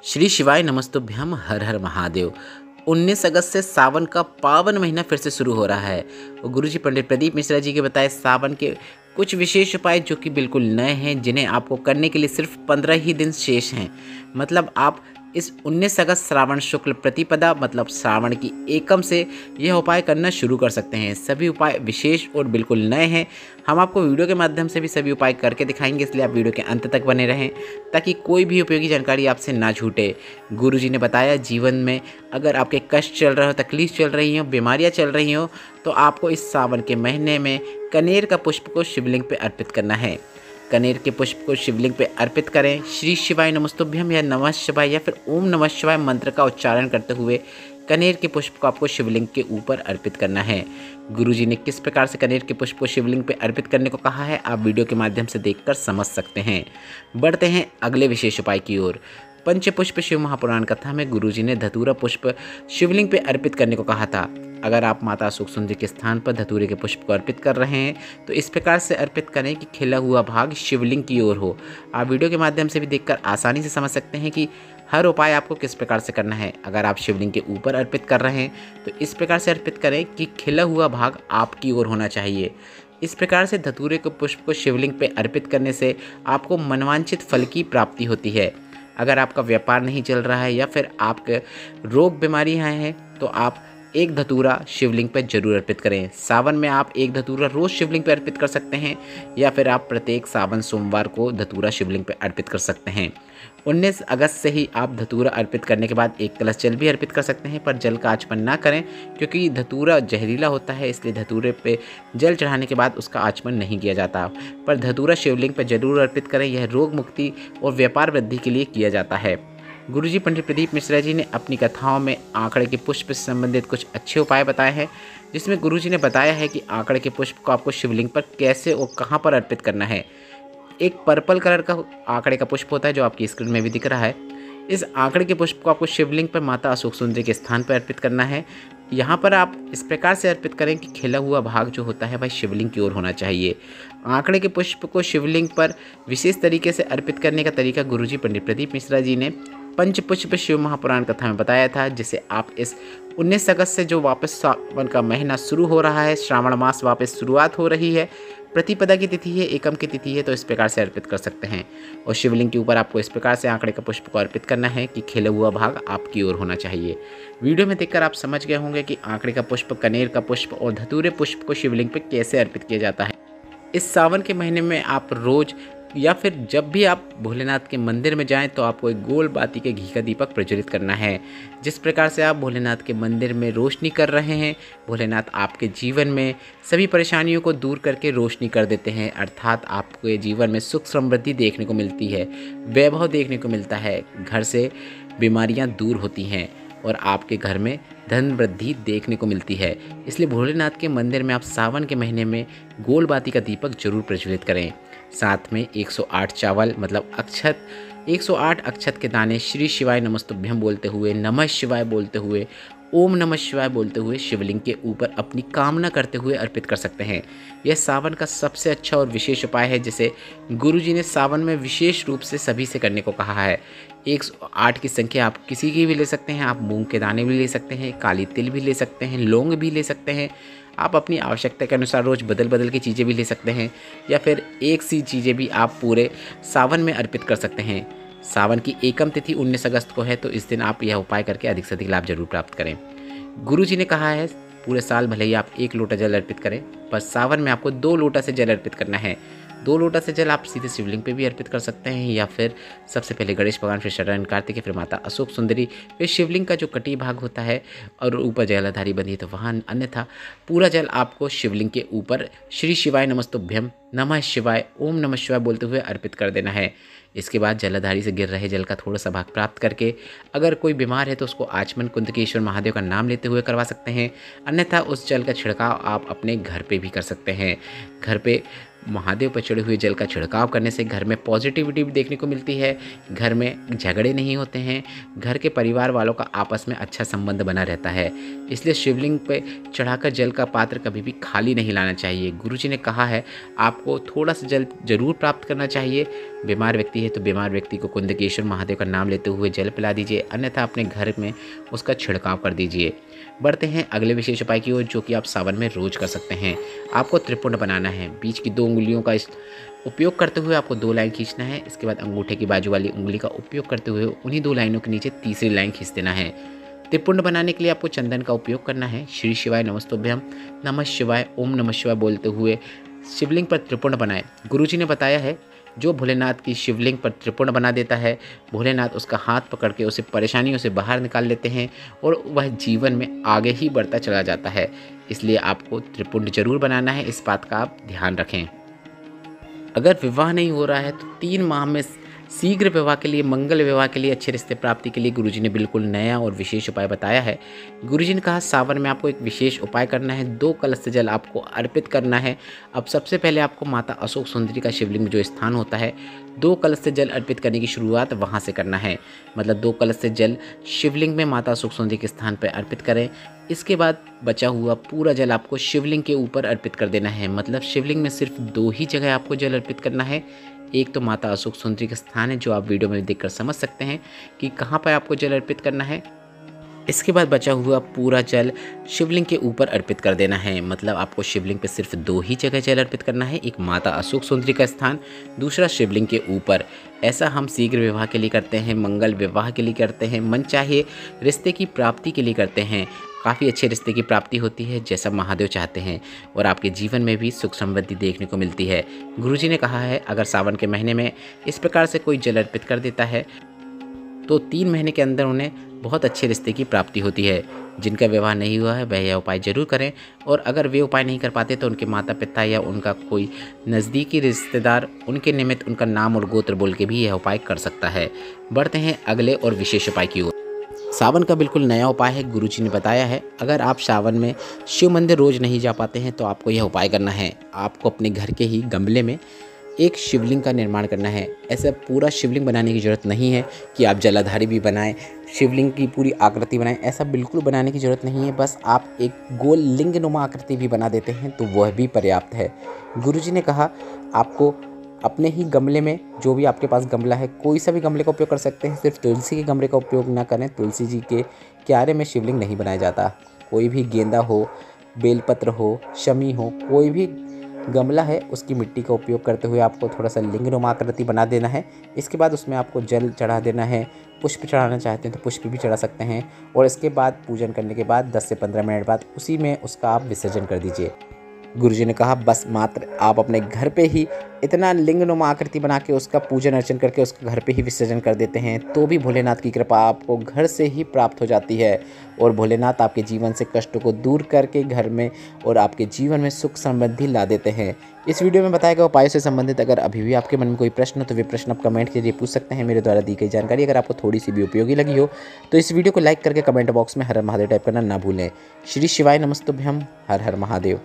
श्री शिवाय नमस्तुभ्यम, हर हर महादेव। 19 अगस्त से सावन का पावन महीना फिर से शुरू हो रहा है और गुरुजी पंडित प्रदीप मिश्रा जी के बताए सावन के कुछ विशेष उपाय जो कि बिल्कुल नए हैं, जिन्हें आपको करने के लिए सिर्फ 15 ही दिन शेष हैं। मतलब आप इस 19 अगस्त श्रावण शुक्ल प्रतिपदा मतलब श्रावण की एकम से यह उपाय करना शुरू कर सकते हैं। सभी उपाय विशेष और बिल्कुल नए हैं। हम आपको वीडियो के माध्यम से भी सभी उपाय करके दिखाएंगे, इसलिए आप वीडियो के अंत तक बने रहें ताकि कोई भी उपयोगी जानकारी आपसे ना छूटे। गुरुजी ने बताया जीवन में अगर आपके कष्ट चल रहे हो, तकलीफ चल रही हो, बीमारियां चल रही हो, तो आपको इस सावन के महीने में कनेर का पुष्प को शिवलिंग पे अर्पित करना है। कनेर के पुष्प को शिवलिंग पे अर्पित करें। श्री शिवाय नमस्तुभ्यम या नमः शिवाय या फिर ओम नमः शिवाय मंत्र का उच्चारण करते हुए कनेर के पुष्प को आपको शिवलिंग के ऊपर अर्पित करना है। गुरुजी ने किस प्रकार से कनेर के पुष्प को शिवलिंग पे अर्पित करने को कहा है, आप वीडियो के माध्यम से देखकर समझ सकते हैं। बढ़ते हैं अगले विशेष उपाय की ओर। पंचपुष्प शिव महापुराण कथा में गुरुजी ने धतूरा पुष्प शिवलिंग पे अर्पित करने को कहा था। अगर आप माता अशोक सुंदरी के स्थान पर धतूरे के पुष्प को अर्पित कर रहे हैं तो इस प्रकार से अर्पित करें कि खिला हुआ भाग शिवलिंग की ओर हो। आप वीडियो के माध्यम से भी देखकर आसानी से समझ सकते हैं कि हर उपाय आपको किस प्रकार से करना है। अगर आप शिवलिंग के ऊपर अर्पित कर रहे हैं तो इस प्रकार से अर्पित करें कि खिला हुआ भाग आपकी ओर होना चाहिए। इस प्रकार से धतूरे के पुष्प को शिवलिंग पे अर्पित करने से आपको मनवांछित फल की प्राप्ति होती है। अगर आपका व्यापार नहीं चल रहा है या फिर आपके रोग बीमारियां हैं तो आप एक धतूरा शिवलिंग पर जरूर अर्पित करें। सावन में आप एक धतूरा रोज शिवलिंग पर अर्पित कर सकते हैं या फिर आप प्रत्येक सावन सोमवार को धतूरा शिवलिंग पर अर्पित कर सकते हैं। 19 अगस्त से ही आप धतूरा अर्पित करने के बाद एक कलश जल भी अर्पित कर सकते हैं, पर जल का आचमन ना करें क्योंकि धतूरा जहरीला होता है, इसलिए धतूरे पे जल चढ़ाने के बाद उसका आचमन नहीं किया जाता। पर धतूरा शिवलिंग पर जरूर अर्पित करें, यह रोग मुक्ति और व्यापार वृद्धि के लिए किया जाता है। गुरुजी पंडित प्रदीप मिश्रा जी ने अपनी कथाओं में आंकड़े के पुष्प से संबंधित कुछ अच्छे उपाय बताए हैं, जिसमें गुरुजी ने बताया है कि आंकड़े के पुष्प को आपको शिवलिंग पर कैसे और कहां पर अर्पित करना है। एक पर्पल कलर का आंकड़े का पुष्प होता है जो आपकी स्क्रीन में भी दिख रहा है। इस आंकड़े के पुष्प को आपको शिवलिंग पर माता अशोक सुंदरी के स्थान पर अर्पित करना है। यहाँ पर आप इस प्रकार से अर्पित करें कि खिला हुआ भाग जो होता है वह शिवलिंग की ओर होना चाहिए। आंकड़े के पुष्प को शिवलिंग पर विशेष तरीके से अर्पित करने का तरीका गुरुजी पंडित प्रदीप मिश्रा जी ने पंचपुष्प शिव महापुराण कथा में बताया था, जिसे आप इस 19 अगस्त से जो वापस सावन का महीना शुरू हो रहा है, श्रावण मास वापस शुरुआत हो रही है, प्रतिपदा की तिथि है, एकम की तिथि है, तो इस प्रकार से अर्पित कर सकते हैं। और शिवलिंग के ऊपर आपको इस प्रकार से आंकड़े का पुष्प को अर्पित करना है कि खिला हुआ भाग आपकी ओर होना चाहिए। वीडियो में देखकर आप समझ गए होंगे कि आंकड़े का पुष्प, कनेर का पुष्प और धतूरे पुष्प को शिवलिंग पर कैसे अर्पित किया जाता है। इस सावन के महीने में आप रोज या फिर जब भी आप भोलेनाथ के मंदिर में जाएं तो आपको एक गोल बाती के घी का दीपक प्रज्वलित करना है। जिस प्रकार से आप भोलेनाथ के मंदिर में रोशनी कर रहे हैं, भोलेनाथ आपके जीवन में सभी परेशानियों को दूर करके रोशनी कर देते हैं, अर्थात आपके जीवन में सुख समृद्धि देखने को मिलती है, वैभव देखने को मिलता है, घर से बीमारियां दूर होती हैं और आपके घर में धन वृद्धि देखने को मिलती है। इसलिए भोलेनाथ के मंदिर में आप सावन के महीने में गोल बाती का दीपक जरूर प्रज्वलित करें। साथ में 108 चावल मतलब अक्षत, 108 अक्षत के दाने श्री शिवाय नमस्तुभ्यम बोलते हुए, नमः शिवाय बोलते हुए, ओम नमः शिवाय बोलते हुए शिवलिंग के ऊपर अपनी कामना करते हुए अर्पित कर सकते हैं। यह सावन का सबसे अच्छा और विशेष उपाय है, जिसे गुरुजी ने सावन में विशेष रूप से सभी से करने को कहा है। 108 की संख्या आप किसी की भी ले सकते हैं, आप मूंग के दाने भी ले सकते हैं, काली तिल भी ले सकते हैं, लौंग भी ले सकते हैं। आप अपनी आवश्यकता के अनुसार रोज़ बदल बदल की चीज़ें भी ले सकते हैं या फिर एक सी चीज़ें भी आप पूरे सावन में अर्पित कर सकते हैं। सावन की एकम तिथि 19 अगस्त को है, तो इस दिन आप यह उपाय करके अधिक से अधिक लाभ जरूर प्राप्त करें। गुरुजी ने कहा है पूरे साल भले ही आप 1 लोटा जल अर्पित करें, पर सावन में आपको 2 लोटा से जल अर्पित करना है। 2 लोटा से जल आप सीधे शिवलिंग पे भी अर्पित कर सकते हैं या फिर सबसे पहले गणेश भगवान, फिर शरण कार्तिक, फिर माता अशोक सुंदरी, फिर शिवलिंग का जो कटी भाग होता है और ऊपर जलाधारी बंधी है तो वहाँ अन्यथा पूरा जल आपको शिवलिंग के ऊपर श्री शिवाय नमस्तुभ्यम, नमः शिवाय, ओम नमः शिवाय बोलते हुए अर्पित कर देना है। इसके बाद जलाधारी से गिर रहे जल का थोड़ा सा भाग प्राप्त करके अगर कोई बीमार है तो उसको आचमन कुंदकेश्वर महादेव का नाम लेते हुए करवा सकते हैं, अन्यथा उस जल का छिड़काव आप अपने घर पे भी कर सकते हैं। घर पे महादेव पर चढ़े हुए जल का छिड़काव करने से घर में पॉजिटिविटी भी देखने को मिलती है, घर में झगड़े नहीं होते हैं, घर के परिवार वालों का आपस में अच्छा संबंध बना रहता है। इसलिए शिवलिंग पे चढ़ाकर जल का पात्र कभी भी खाली नहीं लाना चाहिए। गुरुजी ने कहा है आपको थोड़ा सा जल जरूर प्राप्त करना चाहिए। बीमार व्यक्ति है तो बीमार व्यक्ति को कुंदकेश्वर महादेव का नाम लेते हुए जल पिला दीजिए, अन्यथा अपने घर में उसका छिड़काव कर दीजिए। बढ़ते हैं अगले विशेष उपाय की ओर, जो कि आप सावन में रोज कर सकते हैं। आपको त्रिपुंड बनाना है। बीच की 2 उंगलियों का उपयोग करते हुए आपको 2 लाइन खींचना है। इसके बाद अंगूठे की बाजू वाली उंगली का उपयोग करते हुए उन्हीं 2 लाइनों के नीचे तीसरी लाइन खींच देना है। त्रिपुंड बनाने के लिए आपको चंदन का उपयोग करना है। श्री शिवाय नमस्तुभ्यम, नमः शिवाय, ओम नमः शिवाय बोलते हुए शिवलिंग पर त्रिपुंड बनाएं। गुरुजी ने बताया है जो भोलेनाथ की शिवलिंग पर त्रिपुंड बना देता है, भोलेनाथ उसका हाथ पकड़ के उसे परेशानियों से बाहर निकाल लेते हैं और वह जीवन में आगे ही बढ़ता चला जाता है। इसलिए आपको त्रिपुंड जरूर बनाना है, इस बात का आप ध्यान रखें। अगर विवाह नहीं हो रहा है तो 3 माह में शीघ्र विवाह के लिए, मंगल विवाह के लिए, अच्छे रिश्ते प्राप्ति के लिए गुरुजी ने बिल्कुल नया और विशेष उपाय बताया है। गुरुजी ने कहा सावन में आपको एक विशेष उपाय करना है। 2 कलश से जल आपको अर्पित करना है। अब सबसे पहले आपको माता अशोक सुंदरी का शिवलिंग में जो स्थान होता है, 2 कलश से जल अर्पित करने की शुरुआत वहाँ से करना है। मतलब 2 कलश से जल शिवलिंग में माता अशोक सुंदरी के स्थान पर अर्पित करें। इसके बाद बचा हुआ पूरा जल आपको शिवलिंग के ऊपर अर्पित कर देना है। मतलब शिवलिंग में सिर्फ 2 ही जगह आपको जल अर्पित करना है। एक तो माता अशोक सुंदरी का स्थान है, जो आप वीडियो में देखकर समझ सकते हैं कि कहाँ पर आपको जल अर्पित करना है। इसके बाद बचा हुआ पूरा जल शिवलिंग के ऊपर अर्पित कर देना है। मतलब आपको शिवलिंग पे सिर्फ 2 ही जगह जल अर्पित करना है, एक माता अशोक सुंदरी का स्थान, दूसरा शिवलिंग के ऊपर। ऐसा हम शीघ्र विवाह के लिए करते हैं, मंगल विवाह के लिए करते हैं, मन चाहे रिश्ते की प्राप्ति के लिए करते हैं। काफ़ी अच्छे रिश्ते की प्राप्ति होती है जैसा महादेव चाहते हैं, और आपके जीवन में भी सुख समृद्धि देखने को मिलती है। गुरुजी ने कहा है अगर सावन के महीने में इस प्रकार से कोई जल अर्पित कर देता है तो 3 महीने के अंदर उन्हें बहुत अच्छे रिश्ते की प्राप्ति होती है। जिनका विवाह नहीं हुआ है वह यह उपाय जरूर करें, और अगर वे उपाय नहीं कर पाते तो उनके माता पिता या उनका कोई नज़दीकी रिश्तेदार उनके निमित्त उनका नाम और गोत्र बोल के भी यह उपाय कर सकता है। बढ़ते हैं अगले और विशेष उपाय की ओर। सावन का बिल्कुल नया उपाय है। गुरुजी ने बताया है अगर आप सावन में शिव मंदिर रोज़ नहीं जा पाते हैं तो आपको यह उपाय करना है। आपको अपने घर के ही गमले में एक शिवलिंग का निर्माण करना है। ऐसा पूरा शिवलिंग बनाने की ज़रूरत नहीं है कि आप जलाधारी भी बनाएं, शिवलिंग की पूरी आकृति बनाएं, ऐसा बिल्कुल बनाने की ज़रूरत नहीं है। बस आप एक गोल लिंग नुमा आकृति भी बना देते हैं तो वह भी पर्याप्त है। गुरुजी ने कहा आपको अपने ही गमले में, जो भी आपके पास गमला है, कोई सा भी गमले का उपयोग कर सकते हैं, सिर्फ तुलसी के गमले का उपयोग ना करें। तुलसी जी के क्यारे में शिवलिंग नहीं बनाया जाता। कोई भी गेंदा हो, बेलपत्र हो, शमी हो, कोई भी गमला है उसकी मिट्टी का उपयोग करते हुए आपको थोड़ा सा लिंगनुमा आकृति बना देना है। इसके बाद उसमें आपको जल चढ़ा देना है। पुष्प चढ़ाना चाहते हैं तो पुष्प भी चढ़ा सकते हैं, और इसके बाद पूजन करने के बाद 10 से 15 मिनट बाद उसी में उसका आप विसर्जन कर दीजिए। गुरुजी ने कहा बस मात्र आप अपने घर पे ही इतना लिंगनुमा आकृति बना के उसका पूजन अर्चन करके उसका घर पे ही विसर्जन कर देते हैं तो भी भोलेनाथ की कृपा आपको घर से ही प्राप्त हो जाती है, और भोलेनाथ आपके जीवन से कष्टों को दूर करके घर में और आपके जीवन में सुख समृद्धि ला देते हैं। इस वीडियो में बताए गए उपायों से संबंधित अगर अभी भी आपके मन में कोई प्रश्न हो तो वे प्रश्न आप कमेंट के जरिए पूछ सकते हैं। मेरे द्वारा दी गई जानकारी अगर आपको थोड़ी सी भी उपयोगी लगी हो तो इस वीडियो को लाइक करके कमेंट बॉक्स में हर हर महादेव टाइप करना ना भूलें। श्री शिवाय नमस्तुभ्यम, हर हर महादेव।